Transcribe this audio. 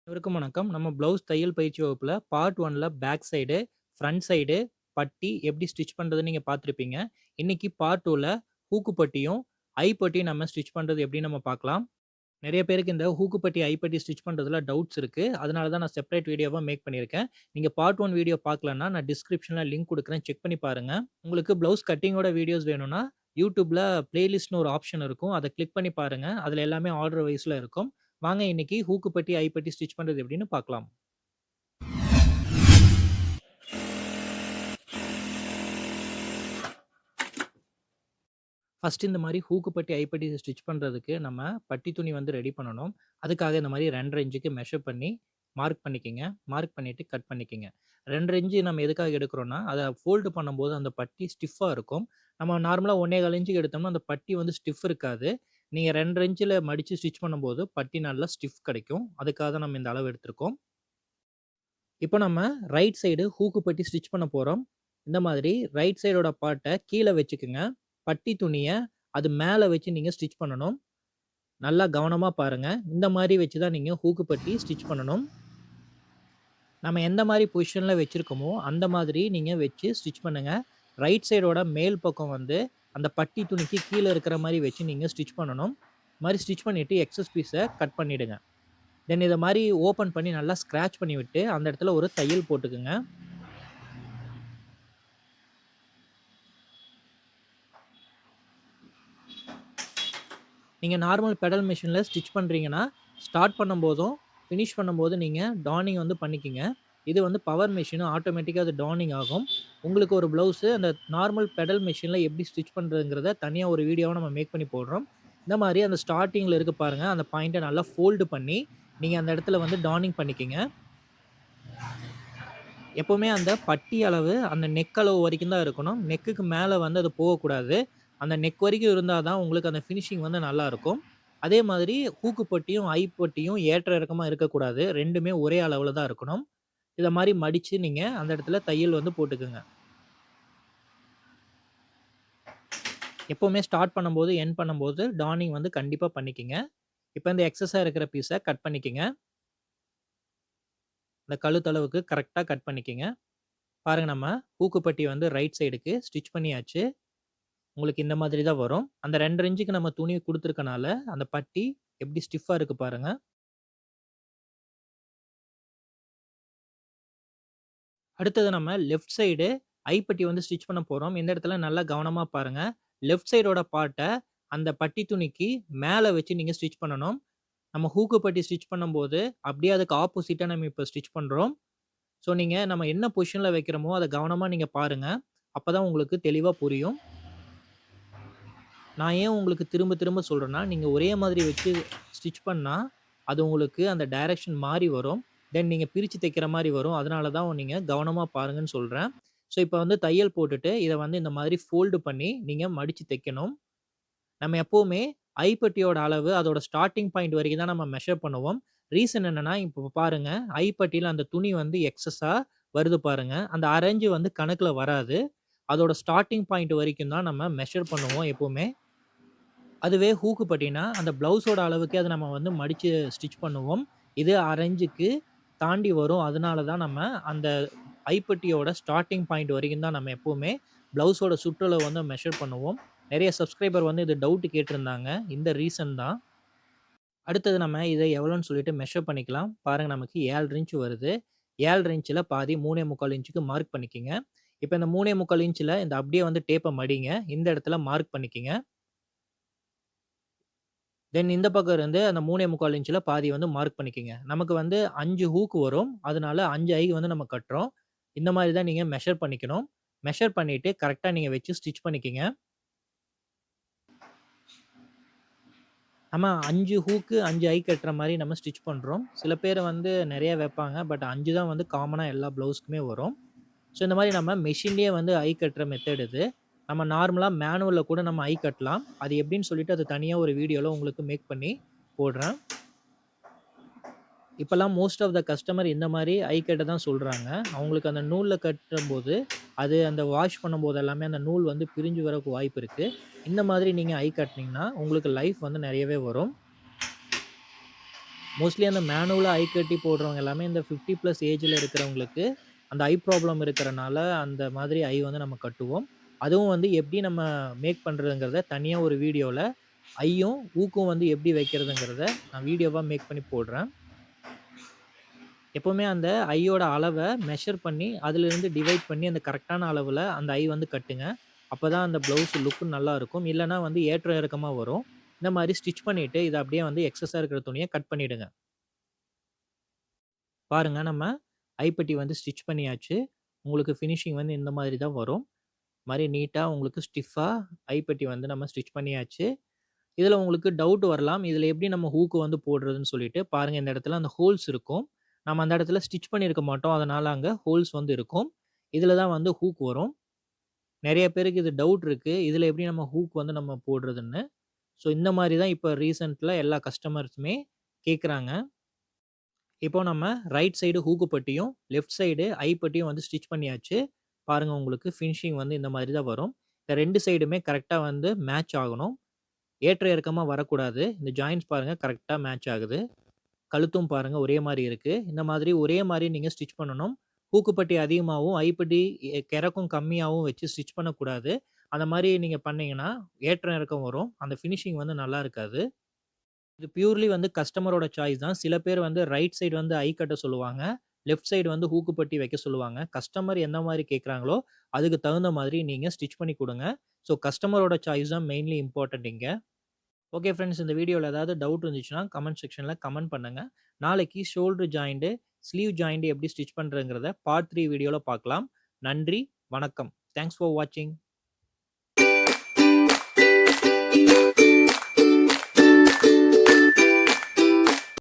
அனைவருக்கும் வணக்கம். நம்ம ப்ளவுஸ் தையல் பயிற்சி வகுப்புல பார்ட் 1ல பேக் சைடு, ஃப்ரண்ட் சைடு பட்டி எப்படி ஸ்டிச் பண்றதுன்னு நீங்க பார்த்துருப்பீங்க. இன்னைக்கு பார்ட் 2ல ஹூக்கு பட்டியும், ஐ பட்டியும் நம்ம ஸ்டிச் பண்றது எப்படின்னு நம்ம பார்க்கலாம். நெறைய பேருக்கு இந்த ஹூக்கு பட்டி, ஐ பட்டி ஸ்டிச் பண்றதுல டவுட்ஸ் இருக்கு. அதனால தான் நான் செப்பரேட் வீடியோவா மேக் பண்ணியிருக்கேன். நீங்க பார்ட் 1 வீடியோ பார்க்கலன்னா, நான் டிஸ்கிரிப்ஷன்ல லிங்க் குடுக்குறேன். செக் பண்ணி பாருங்க. உங்களுக்கு ப்ளவுஸ் கட்டிங்கோட வீடியோஸ் வேணும்னா, YouTubeல பிளேலிஸ்ட்ன்னு ஒரு ஆப்ஷன் இருக்கும். அத கிளிக் பண்ணி பாருங்க. அதுல எல்லாமே ஆர்டர் வைஸ்ல இருக்கும். வாங்க இன்னைக்கு ஹூக்கு பட்டி, ஐ பட்டி ஸ்டிச் பண்றது எப்படின்னு பார்க்கலாம். ஃபர்ஸ்ட் இந்த மாரி ஹூக்கு பட்டி, ஐ பட்டி ஸ்டிச் பண்றதுக்கு நம்ம பட்டி துணி வந்து ரெடி பண்ணணும். அதுக்காக இந்த மாரி 2 1/2 இன்ச்சுக்கு மெஷர் பண்ணி மார்க் பண்ணிக்கங்க. மார்க் பண்ணிட்டு கட் பண்ணிக்கங்க. 2 1/2 இன்ச் நம்ம எதுக்காக எடுக்கிறோம்னா, அத ஃபோல்டு பண்ணும்போது அந்த பட்டி ஸ்டிஃப்பா இருக்கும். நம்ம நார்மலா 1 1/4 இன்ச்சுக்கு எடுத்தோம்னா, அந்த பட்டி வந்து ஸ்டிஃப் இருக்காது. நீங்க 2 1/2 இன்ச்சுல மடிச்சு ஸ்டிச் பண்ணும்போது பட்டி நல்லா ஸ்டிஃப் கிடைக்கும். அதுக்காக தான் நம்ம இந்த அளவு எடுத்திருக்கோம். இப்போ நம்ம ரைட் சைடு ஹூக்கு பட்டி ஸ்டிச் பண்ண போறோம். இந்த மாதிரி ரைட் சைடோட பார்ட்ட கீழ வச்சுக்கங்க. பட்டி துணிய அது மேல வச்சு நீங்க ஸ்டிச் பண்ணணும். நல்லா கவனமா பாருங்க. இந்த மாரி வச்சு தான் நீங்க ஹூக்கு பட்டி ஸ்டிச் பண்ணணும். நம்ம எந்த மாரி பொசிஷன்ல வச்சிருக்கோமோ, அந்த மாதிரி நீங்க வச்சு ஸ்டிச் பண்ணுங்க. ரைட் சைடோட மேல் பக்கம் வந்து அந்த பட்டி துணிக்கு கீழ இருக்கிற மாரி வச்சு நீங்க ஸ்டிச் பண்ணணும். இது மாரி ஸ்டிச் பண்ணிட்டு எக்ஸஸ் பீஸ கட் பண்ணிடுங்க. தென் இத மாரி ஓப்பன் பண்ணி நல்லா ஸ்க்ராட்ச் பண்ணி விட்டு, அந்த இடத்துல ஒரு தையல் போட்டுக்கங்க. நீங்க நார்மல் பெடல் மெஷின்ல ஸ்டிச் பண்றீங்கன்னா, ஸ்டார்ட் பண்ணும்போதும், ஃபினிஷ் பண்ணும்போது நீங்க டானிங் வந்து பண்ணிக்கங்க. இது வந்து பவர் மெஷின் ஆட்டோமேட்டிக்கா அது டானிங் ஆகும். உங்களுக்கு ஒரு ப்ளவுஸு அந்த நார்மல் பெடல் மெஷின்ல எப்படி ஸ்டிச் பண்றதுங்கிறத தனியா ஒரு வீடியோவா நம்ம மேக் பண்ணி போடுறோம். இந்த மாரி அந்த ஸ்டார்ட்டிங்ல இருக்கு பாருங்க, அந்த பாயிண்ட்ட நல்லா ஃபோல்டு பண்ணி, நீங்க அந்த இடத்துல வந்து டானிங் பண்ணிக்கங்க. எப்பவுமே அந்த பட்டி அளவு, அந்த நெக் அளவு வரைக்கும் தான் இருக்கணும். நெக்குக்கு மேல வந்து அது போகக்கூடாது. அந்த நெக் வரைக்கும் இருந்தா தான் உங்களுக்கு அந்த ஃபினிஷிங் வந்து நல்லாருக்கும். அதே மாதிரி ஹூக்கு பட்டியும், ஐ பட்டியும் ஏற்ற இறக்கமா இருக்கக்கூடாது. 2மே ஒரே அளவுல தான் இருக்கணும். இத மாரி மடிச்சு நீங்க அந்த இடத்துல தையல் வந்து போட்டுக்கங்க. எப்பவுமே ஸ்டார்ட் பண்ணும்போது, எண்ட் பண்ணும்போது டானிங் வந்து கண்டிப்பா பண்ணிக்கங்க. இப்ப இந்த எக்ஸஸா இருக்கிற பீஸ கட் பண்ணிக்கங்க. இந்த கழுத்தளவுக்கு கரெக்ட்டா கட் பண்ணிக்கங்க. பாருங்க நம்ம ஹூக்கு பட்டி வந்து ரைட் சைடுக்கு ஸ்டிச் பண்ணியாச்சு. உங்களுக்கு இந்த மாதிரி தான் வரும். அந்த 2 1/2 இன்ச்சுக்கு நம்ம துணி குடுத்துருக்கனால, அந்த பட்டி எப்படி ஸ்டிஃப்பா இருக்கு பாருங்க. அடுத்தது நம்ம லெஃப்ட் சைடு ஐப்பட்டி வந்து ஸ்டிச் பண்ண போறோம். இந்த இடத்துல நல்லா கவனமா பாருங்க. லெஃப்ட் சைடோட பார்ட்ட அந்த பட்டி துணிக்கு மேல வச்சு நீங்க ஸ்டிச் பண்ணணும். நம்ம ஹூக்கு பட்டி ஸ்டிச் பண்ணும்போது, அப்படியே அதுக்கு ஆப்போசிட்டா நம்ம இப்ப ஸ்டிச் பண்றோம். ஸோ நீங்க நம்ம என்ன பொசிஷன்ல வைக்கிறோமோ, அத கவனமா நீங்க பாருங்க. அப்பதான் உங்களுக்கு தெளிவா புரியும். நான் ஏன் உங்களுக்கு திரும்ப திரும்ப சொல்றேன்னா, நீங்க ஒரே மாதிரி வச்சு ஸ்டிச் பண்ணா, அது உங்களுக்கு அந்த டைரக்ஷன் மாறி வரும். தென் நீங்க பிரிச்சு தைக்கிற மாரி வரும். அதனால தான் நீங்க கவனமா பாருங்கன்னு சொல்றேன். ஸோ இப்ப வந்து தையல் போட்டுட்டு, இத வந்து இந்த மாதிரி ஃபோல்டு பண்ணி நீங்க மடிச்சு தைக்கணும். நம்ம எப்பவுமே ஐப்பட்டியோட அளவு அதோட ஸ்டார்ட்டிங் பாயிண்ட் வரைக்கும் தான் நம்ம மெஷர் பண்ணுவோம். ரீசன் என்னன்னா, இப்போ பாருங்க ஐப்பட்டியில அந்த துணி வந்து எக்ஸஸா வருது பாருங்க. அந்த 1/2 இன்ச் வந்து கணக்குல வராது. அதோட ஸ்டார்ட்டிங் பாயிண்ட் வரைக்கும் தான் நம்ம மெஷர் பண்ணுவோம் எப்பவுமே. அதுவே ஹூக்கு பட்டினா, அந்த ப்ளவுஸோட அளவுக்கே அத நம்ம வந்து மடிச்சு ஸ்டிச் பண்ணுவோம். இது 1/2 இன்ச்சுக்கு தாண்டி வரும். அதனால தான் நம்ம அந்த ஐப்பட்டியோட ஸ்டார்ட்டிங் பாயிண்ட் வரைக்கும் தான் நம்ம எப்பவுமே ப்ளவுஸோட சுற்றளவு வந்து மெஷர் பண்ணுவோம். நெறைய சப்ஸ்கிரைபர் வந்து இது டவுட் கேட்டிருந்தாங்க. இந்த ரீசன் தான். அடுத்தது நம்ம இத எவ்வளோன்னு சொல்லிட்டு மெஷர் பண்ணிக்கலாம். பாருங்க நமக்கு 7 1/2 இன்ச் வருது. 7 1/2 இன்ச்ல பாதி 3 1/4 இன்ச்சுக்கு மார்க் பண்ணிக்கங்க. இப்ப இந்த 3 1/4 இன்ச்ல இந்த அப்படியே வந்து டேப்ப மடிங்க. இந்த இடத்துல மார்க் பண்ணிக்கங்க. தென் இந்த பக்கம் இருந்து அந்த 3 1/4 இன்ச்ல பாதி வந்து மார்க் பண்ணிக்கங்க. நமக்கு வந்து 5 ஹூக் வரும். அதனால 5 ஐ வந்து நம்ம கட்டுறோம். இந்த மாரி தான் நீங்க மெஷர் பண்ணிக்கணும். மெஷர் பண்ணிட்டு கரெக்ட்டா நீங்க வச்சு ஸ்டிச் பண்ணிக்கங்க. நம்ம 5 ஹூக்கு 5 ஐ கட்டுற மாரி நம்ம ஸ்டிச் பண்றோம். சில பேர் வந்து நெறைய வைப்பாங்க. பட் 5 தான் வந்து காமனா எல்லா ப்ளவுஸ்க்குமே வரும். ஸோ இந்த மாரி நம்ம மெஷின்லேயே வந்து ஐ கட்டுற மெத்தட் இது. நம்ம நார்மலா மேனுவல்ல கூட நம்ம ஐ கட்டலாம். அது எப்படின்னு சொல்லிட்டு அது தனியா ஒரு வீடியோல உங்களுக்கு மேக் பண்ணி போடுறேன். இப்பல்லாம் மோஸ்ட் ஆஃப் த கஸ்டமர் இந்த மாரி ஐ கட்ட தான் சொல்றாங்க. அவங்களுக்கு அந்த நூல்ல கட்டும்போது, அது அந்த வாஷ் பண்ணும்போது எல்லாமே அந்த நூல் வந்து பிரிஞ்சு வரக்கு வாய்ப்பு இருக்கு. இந்த மாதிரி நீங்க ஐ கட்டுனீங்கன்னா, உங்களுக்கு லைஃப் வந்து நெறையவே வரும். மோஸ்ட்லி அந்த மேனுவலா ஐ கட்டி போடுறவங்க எல்லாமே இந்த 50 பிளஸ் ஏஜ்ல இருக்கிறவங்களுக்கு அந்த ஐ ப்ராப்ளம் இருக்கிறனால அந்த மாதிரி ஐ வந்து நம்ம கட்டுவோம். அதுவும் வந்து எப்படி நம்ம மேக் பண்றதுங்கிறத தனியா ஒரு வீடியோல ஐயும், ஊக்கும் வந்து எப்படி வைக்கிறதுங்கிறத நான் வீடியோவா மேக் பண்ணி போடுறேன். எப்பவுமே அந்த ஐயோட அளவ மெஷர் பண்ணி, அதிலிருந்து டிவைட் பண்ணி அந்த கரெக்ட்டான அளவுல அந்த ஐ வந்து கட்டுங்க. அப்பதான் அந்த ப்ளவுஸ் லுக் நல்லா இருக்கும். இல்லன்னா வந்து ஏற்றம் இறக்கமா வரும். இந்த மாரி ஸ்டிட்ச் பண்ணிட்டு, இத அப்படியே வந்து எக்ஸஸா இருக்கிற துணிய கட் பண்ணிடுங்க. பாருங்க நம்ம ஐப்பட்டி வந்து ஸ்டிட்ச் பண்ணியாச்சு. உங்களுக்கு ஃபினிஷிங் வந்து இந்த மாதிரி தான் வரும். மாரி நீட்டா உங்களுக்கு ஸ்டிஃப்பா ஐப்பட்டி வந்து நம்ம ஸ்டிட்ச் பண்ணியாச்சு. இதுல உங்களுக்கு டவுட் வரலாம். இதுல எப்படி நம்ம ஹூக் வந்து போடுறதுன்னு சொல்லிட்டு, பாருங்க இந்த இடத்துல அந்த ஹோல்ஸ் இருக்கும். நம்ம அந்த இடத்துல ஸ்டிட்ச் பண்ணியிருக்க மாட்டோம். அதனால அங்க ஹோல்ஸ் வந்து இருக்கும். இதுல தான் வந்து ஹூக் வரும். நெறைய பேருக்கு இது டவுட் இருக்கு. இதுல எப்படி நம்ம ஹூக் வந்து நம்ம போடுறதுன்னு. ஸோ இந்த மாரி தான் இப்ப ரீசென்ட்ல எல்லா கஸ்டமர்ஸுமே கேட்குறாங்க. இப்போ நம்ம ரைட் சைடு ஹூக்கு பட்டியும், லெஃப்ட் சைடு ஐ பட்டியும் வந்து ஸ்டிட்ச் பண்ணியாச்சு. பாருங்க உங்களுக்கு ஃபினிஷிங் வந்து இந்த மாரி தான் வரும். இந்த 2 சைடுமே கரெக்ட்டா வந்து மேட்ச் ஆகணும். ஏற்ற இறக்கமா வரக்கூடாது. இந்த ஜாயிண்ட்ஸ் பாருங்க கரெக்ட்டா மேட்ச் ஆகுது. கழுத்தும் பாருங்க ஒரே மாரி இருக்கு. இந்த மாதிரி ஒரே மாரி நீங்க ஸ்டிட்ச் பண்ணணும். ஹூக்குப்பட்டி அதிகமாவும், ஐப்பட்டி கிறக்கம் கம்மியாவும் வச்சு ஸ்டிட்ச் பண்ணக்கூடாது. அந்த மாரி நீங்க பண்ணீங்கன்னா, ஏற்றம் இறக்கம் வரும். அந்த ஃபினிஷிங் வந்து நல்லா இருக்காது. இது பியூர்லி வந்து கஸ்டமரோட சாய்ஸ் தான். சில பேர் வந்து ரைட் சைடு வந்து ஐ கட்ட சொல்லுவாங்க. லெஃப்ட் சைடு வந்து ஹூக்குப்பட்டி வைக்க சொல்லுவாங்க. கஸ்டமர் எந்த மாரி கேட்குறாங்களோ, அதுக்கு தகுந்த மாதிரி நீங்க ஸ்டிட்ச் பண்ணி குடுங்க. ஸோ கஸ்டமரோட சாய்ஸ் தான் மெயின்லி இம்பார்ட்டன்ட் இங்க. ஓகே ஃப்ரெண்ட்ஸ், இந்த வீடியோல ஏதாவது டவுட் இருந்துச்சுன்னா, கமெண்ட் செக்ஷன்ல கமெண்ட் பண்ணுங்க. நாளைக்கு ஷோல்டர் ஜாயிண்ட், ஸ்லீவ் ஜாயிண்ட் எப்படி ஸ்டிட்ச் பண்றதுங்கிறத பார்ட் 3 வீடியோல பார்க்கலாம். நன்றி, வணக்கம். தேங்க்ஸ் ஃபார் வாட்சிங்.